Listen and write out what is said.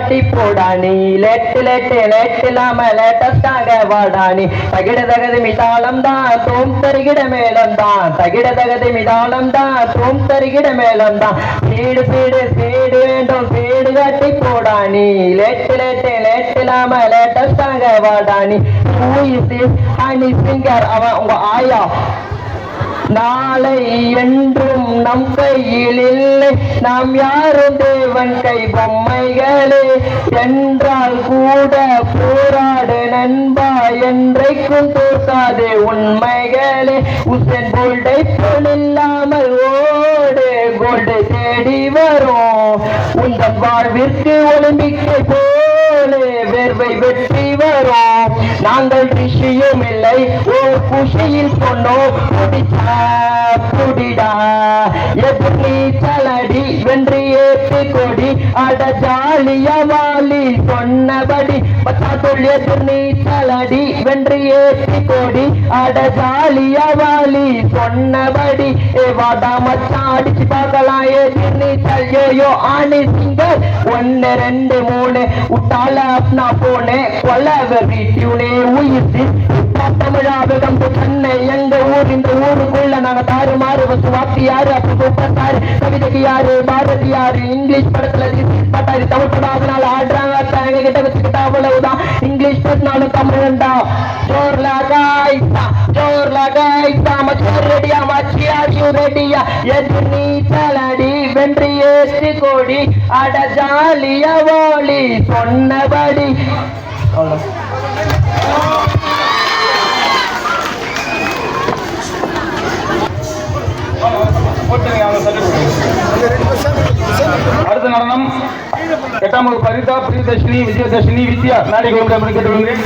காட்டி போடானி late late late இல்லாம லேட்டஸ்டாக வாடானி தகிட தகதி மிதாளம் தான் தோம் தருகிட மேலம் தான் தகிட தகதி மிதாளம் தான் தோம் தருகிட மேலம் தான் சீடு சீடு சீடு வேண்டும் சீடு காட்டி போடானி லேட்டு லேட்டு லேட்டு இல்லாம லேட்டஸ்டாக வாடானி ஹனி சிங்கர் அவன் உங்க ஆயா நாளை என்றும் நம் கையில் இல்லை நாம் யாரும் தேவன் கை பொம்மைகளே என்றால் கூட போராடு நண்பா என்றைக்கும் தோற்காதே உண்மைகளே உசேன் போல்டை போல் இல்லாமல் ஓடு கோல்டு தேடி வரும் உந்தன் வாழ்விற்கு ஒலிம்பிக்கை போலே வேர்வை வெற்றி வரும் நாங்கள் ரிஷியும் இல்லை ஓர் குஷியில் சொன்னோம் புடிடா எப்படி சலடி வென்று ஏற்று கொடி அட ஜாலிய வாலி சொன்னபடி பச்சா தொல் எதிர் நீ சலடி வென்று ஏற்றி கொடி அட ஜாலிய வாலி சொன்னபடி வாடா மச்சான் அடிச்சு பார்க்கலாம் எதிர் நீ சல்லையோ ஆணி சிங்கர் 1 2 3 உட்டால अपना போனே கொலவ வீட்டியுனே உயிர்த்து தமிழாபகம் சென்னை எங்க ஊர் இந்த ஊருக்குள்ள நாங்க தாறுமாறு வசு வாத்தி யாரு அப்படி கூப்பிட்டாரு கவிதைக்கு யாரு பாரதி யாரு இங்கிலீஷ் படத்துல பட்டாரு தமிழ் படம் அதனால ஆடுறாங்க எங்க கிட்ட வச்சுக்கிட்டா அவ்வளவுதான் இங்கிலீஷ் பேசினாலும் தமிழ் தான் ஜோர் லகாய்த்தா மச்சோர் ரெடியா மச்சியாச்சு ரெடியா எது நீ சலடி வென்று ஏற்றி கோடி அட ஜாலிய வாலி சொன்னபடி அடுத்த நடனம் 8ஆம் வகுப்பு ஹரிதா பிரியதர்ஷினி விஜயதர்ஷினி வித்யா நாடி கேட்டுக்கொள்கிறேன்.